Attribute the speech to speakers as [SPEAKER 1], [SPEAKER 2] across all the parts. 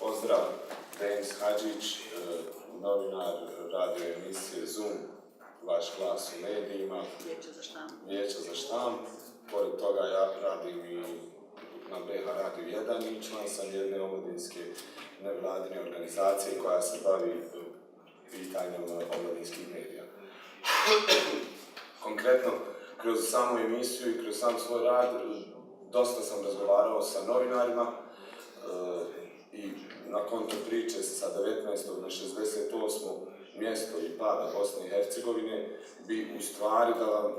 [SPEAKER 1] Pozdrav, Denis Hadžić, novinar radio emisije Zoom, vaš glas u medijima, Vijeća za štampu. Pored toga ja radim i na BH Radio 1 i član sam jedne omladinske nevladine organizacije koja se bavi pitanjem omladinskih medija. Konkretno, kroz samu emisiju i kroz sam svoj rad dosta sam razgovarao sa novinarima i nakon te priče sa 19. na 68. mjesto i pada Bosne i Hercegovine bi u stvari da vam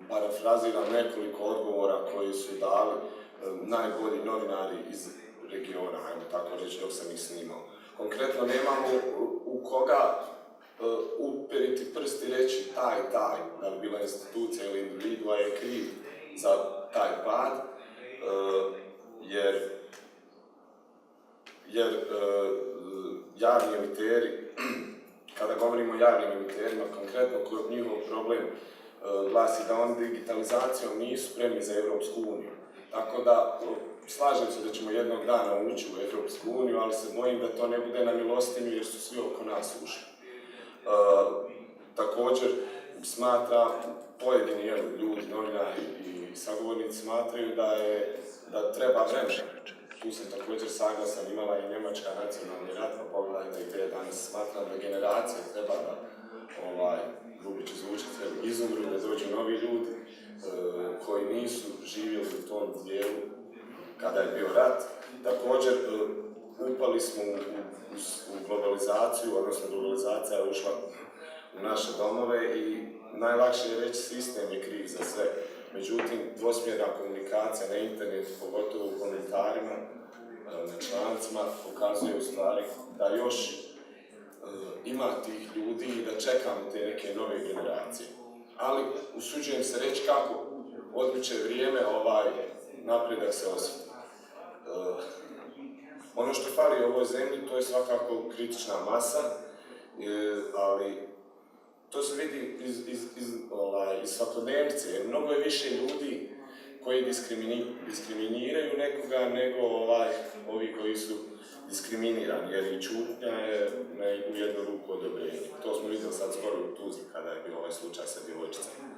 [SPEAKER 1] parafraziram nekoliko odgovora koji su dali najbolji novinari iz regiona, ajmo tako reći, dok sam ih snimao. Konkretno nemamo u koga uperiti prst i reći taj, da bi bila institucija ili individua je kriv za taj pad, jer javni emiteri, kada govorimo o javnim emiterima, konkretno njihov problem glasi da oni digitalizacijom nisu spremni za Europsku uniju. Tako da, slažem se da ćemo jednog dana ući u Europsku uniju, ali se bojim da to ne bude na milostinju jer su svi oko nas ušli. Također, smatram, pojedini ljudi, novinari i sagovornici smatraju da treba vremena. Tu sam također saglasan, imala je Njemačka nacionalni rat, pa pogledajte gdje je danas. Smatram da generacija treba da, grubo će zvučiti, izumru, da dođu novi ljudi koji nisu živjeli u tom dijelu kada je bio rat. Također, upali smo u globalizaciju, odnosno globalizacija je ušla u naše domove i najlakše je reći sistem je kriv za sve. Međutim, dvosmjerna komunikacija na internetu, pogotovo u komentarima, na člancima, pokazuje u stvari da još ima tih ljudi i da čekamo te neke nove generacije. Ali usuđujem se reći kako odmiče vrijeme, napredak se osjeti. Ono što fali u ovoj zemlji, to je svakako kritična masa, ali to se vidi iz svakodnevnice, jer mnogo je više ljudi koji diskriminiraju nekoga nego ovi koji su diskriminirani, jer i čutnja je u jednu ruku odobrenje. To smo vidjeli sad skoro u Tuzli kada je bio ovaj slučaj sa djevojčicama.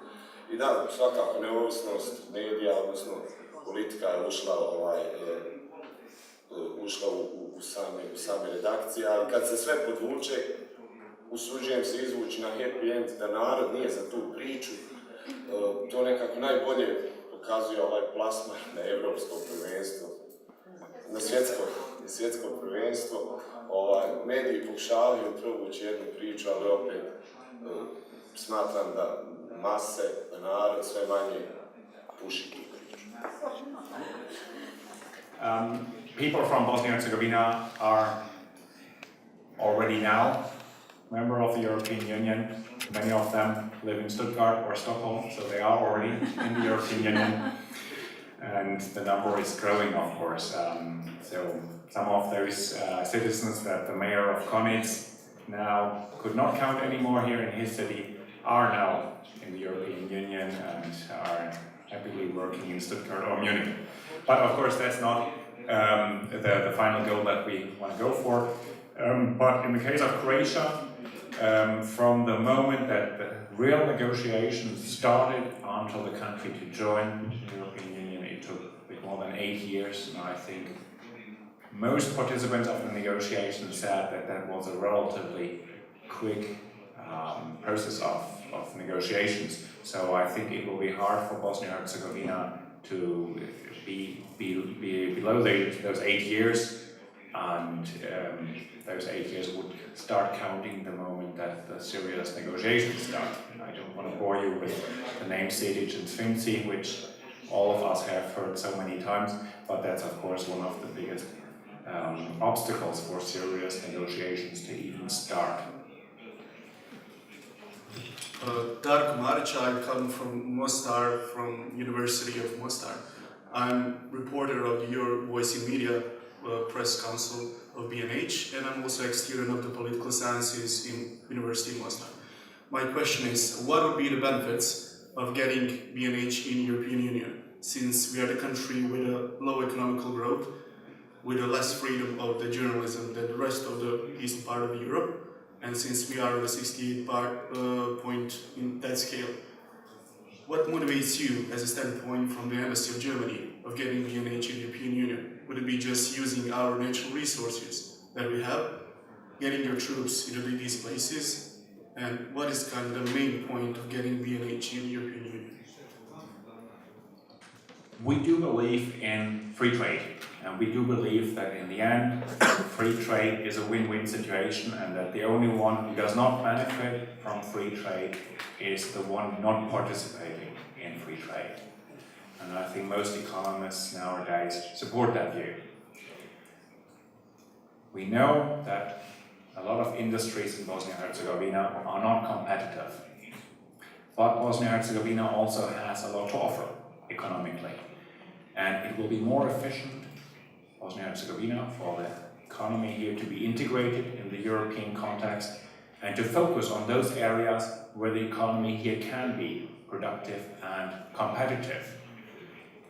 [SPEAKER 1] I da, svakako neovisnost medija, odnosno politika je ušla u same redakcije, ali kad se sve podvuče, usuđujem se izvući na happy end da narod nije za tu priču. To nekako najbolje pokazuje ovaj plasman na evropsko prvenstvo, na svjetsko prvenstvo. Mediji pokušavaju provući jednu priču, ali opet smatram da mase, da narod sve manje puši tu priču.
[SPEAKER 2] People from Bosnia and Herzegovina are already now member of the European Union. Many of them live in Stuttgart or Stockholm, so they are already in the European Union. And the number is growing, of course. So some of those citizens that the mayor of Konitz now could not count anymore here in his city are now in the European Union and are happily working in Stuttgart or Munich. But of course, that's not the final goal that we want to go for. But in the case of Croatia, from the moment that the real negotiations started until the country to join the European Union, it took a bit more than 8 years, and I think most participants of the negotiations said that that was a relatively quick process of negotiations. So I think it will be hard for Bosnia and Herzegovina to be below those 8 years, and those 8 years would start counting the moment that the serious negotiations start. And I don't want to bore you with the names Sedic and Sfinci, which all of us have heard so many times, but that's of course one of the biggest obstacles for serious negotiations to even start.
[SPEAKER 3] Darko Marić, I come from Mostar, from University of Mostar. I'm reporter of the Your Voice in Media Press Council of BNH, and I'm also a student of the political sciences in University of Mostar. My question is, what would be the benefits of getting BNH in European Union, since we are the country with a low economical growth, with a less freedom of the journalism than the rest of the eastern part of Europe. And since we are the 68th point in that scale, what motivates you as a standpoint from the Embassy of Germany of getting BNH in the European Union? Would it be just using our natural resources that we have, getting your troops into these places? And what is kind of the main point of getting BNH in the European Union?
[SPEAKER 2] We do believe in free trade, and we do believe that in the end, free trade is a win-win situation, and that the only one who does not benefit from free trade is the one not participating in free trade. And I think most economists nowadays support that view. We know that a lot of industries in Bosnia and Herzegovina are not competitive, but Bosnia and Herzegovina also has a lot to offer economically. And it will be more efficient, Bosnia and Herzegovina, for the economy here to be integrated in the European context and to focus on those areas where the economy here can be productive and competitive.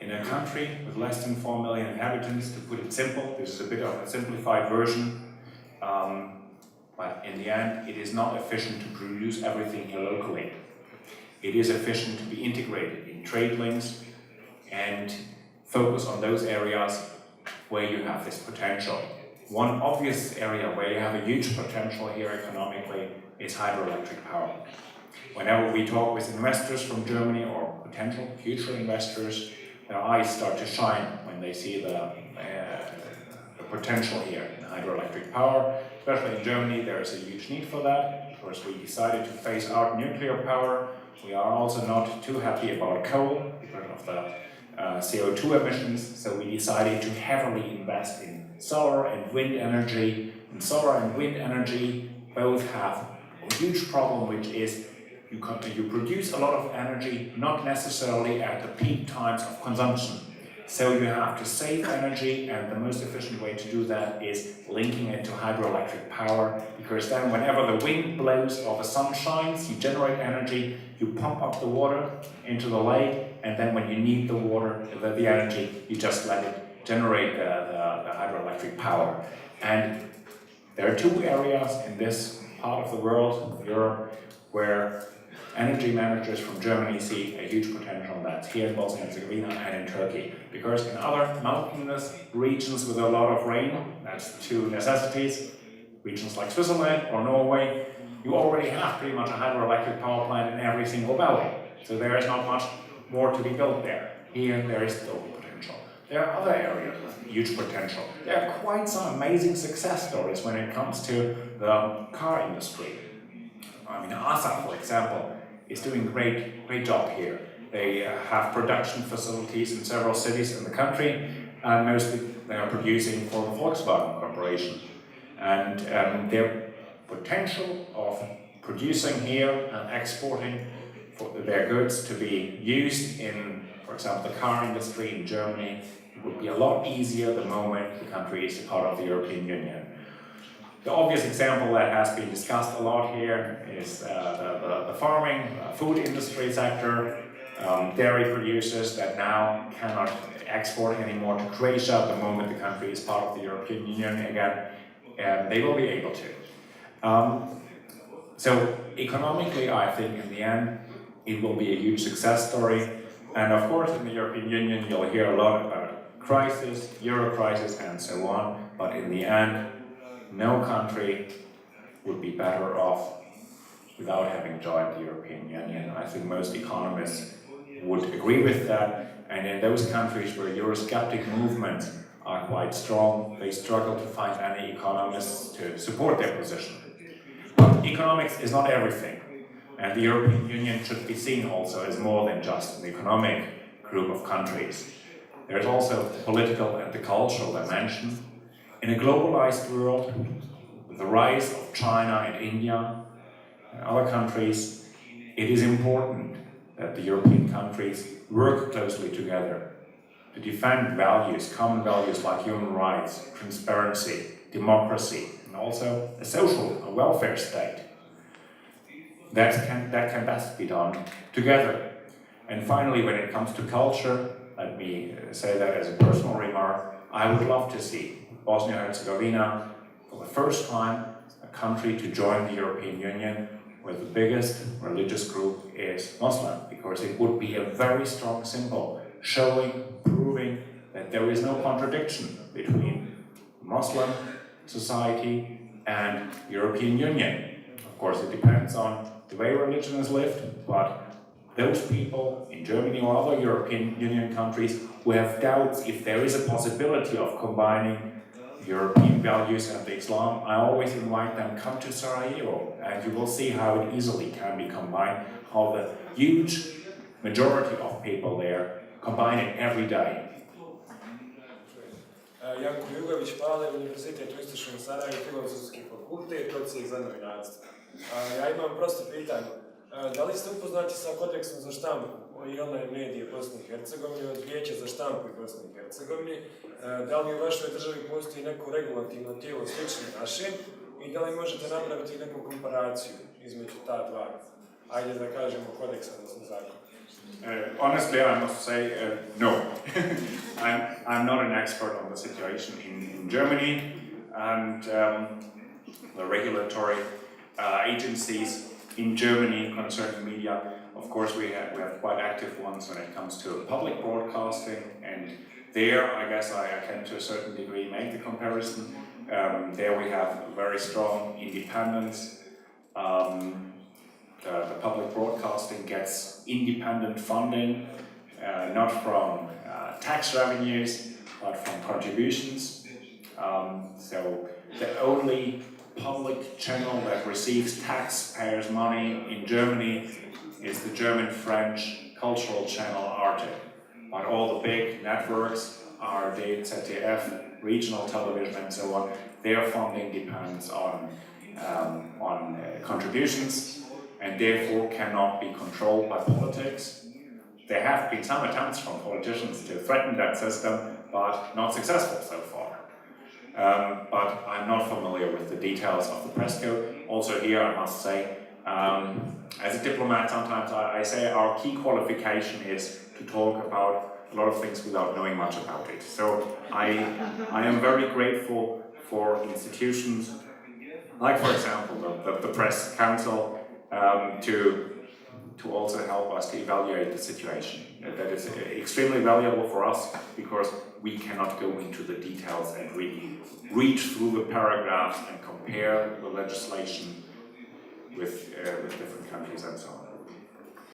[SPEAKER 2] In a country with less than 4 million inhabitants, to put it simple, this is a bit of a simplified version, but in the end, it is not efficient to produce everything here locally. It is efficient to be integrated in trade links and focus on those areas where you have this potential. One obvious area where you have a huge potential here economically is hydroelectric power. Whenever we talk with investors from Germany or potential future investors, their eyes start to shine when they see the potential here in hydroelectric power. Especially in Germany, there is a huge need for that. Of course, we decided to phase out nuclear power. We are also not too happy about coal because of the CO2 emissions, so we decided to heavily invest in solar and wind energy. And solar and wind energy both have a huge problem, which is you produce a lot of energy, not necessarily at the peak times of consumption. So you have to save energy, and the most efficient way to do that is linking it to hydroelectric power, because then whenever the wind blows or the sun shines, you generate energy, you pump up the water into the lake, and then when you need the water, the energy, you just let it generate the hydroelectric power. And there are two areas in this part of the world, Europe, where energy managers from Germany see a huge potential. That's here in Bosnia and Herzegovina and in Turkey. Because in other mountainous regions with a lot of rain, that's two necessities, regions like Switzerland or Norway, you already have pretty much a hydroelectric power plant in every single valley. So there is not much more to be built there. Here there is still potential. There are other areas with huge potential. There are quite some amazing success stories when it comes to the car industry. I mean, ASA, for example, is doing a great job here. They have production facilities in several cities in the country, and mostly they are producing for the Volkswagen Corporation. And their potential of producing here and exporting for their goods to be used in, for example, the car industry in Germany, would be a lot easier the moment the country is a part of the European Union. The obvious example that has been discussed a lot here is the farming, food industry sector, dairy producers that now cannot export anymore to Croatia the moment the country is part of the European Union again, and they will be able to. So economically, I think in the end, it will be a huge success story. And of course, in the European Union, you'll hear a lot about crisis, Euro crisis, and so on. But in the end, no country would be better off without having joined the European Union. I think most economists would agree with that. And in those countries where Eurosceptic movements are quite strong, they struggle to find any economists to support their position. But economics is not everything. And the European Union should be seen also as more than just an economic group of countries. There's also the political and the cultural dimension. In a globalized world, with the rise of China and India and other countries, it is important that the European countries work closely together to defend values, common values like human rights, transparency, democracy, and also a welfare state. That can best be done together. And finally, when it comes to culture, let me say that as a personal remark, I would love to see Bosnia-Herzegovina, for the first time, a country to join the European Union where the biggest religious group is Muslim, because it would be a very strong symbol proving that there is no contradiction between Muslim society and European Union. Of course, it depends on the way religion is lived, but those people in Germany or other European Union countries who have doubts if there is a possibility of combining European values and Islam, I always invite them, come to Sarajevo, and you will see how it easily can be combined, how the huge majority of people there combine it every day.
[SPEAKER 4] Janko Jugović, Pale, Univerzitet u Istočnom Sarajevu, Filozofski fakultet, odsjek za novinarstvo. Ja imam prosto pitanje. Da li ste upoznati sa kodeksom za štampu i online medije Bosne i Hercegovine od Vijeća za štampu i Bosne i Hercegovine? Da li u vašoj državi postoji neko regulativno tijelo slično našem i da li možete napraviti neku komparaciju između ta dva, ajde da kažemo, kodeksa, odnosno zakona?
[SPEAKER 2] Honestly, I must say no. I'm not an expert on the situation in Germany, and the regulatory agencies in Germany concerning media. Of course, we have quite active ones when it comes to public broadcasting, and there, I guess I can to a certain degree make the comparison. There we have very strong independence. The public broadcasting gets independent funding, not from tax revenues, but from contributions. So the only public channel that receives taxpayers' money in Germany is the German-French cultural channel Arte. But all the big networks, ARD, ZDF, regional television and so on, their funding depends on contributions, and therefore cannot be controlled by politics. There have been some attempts from politicians to threaten that system, but not successful so far. But I'm not familiar with the details of the press code. Also here I must say, as a diplomat sometimes I say our key qualification is to talk about a lot of things without knowing much about it. So I am very grateful for institutions like, for example, the Press Council, to also help us to evaluate the situation. That is extremely valuable for us because we cannot go into the details and really read through the paragraphs and compare the legislation with different countries and so on.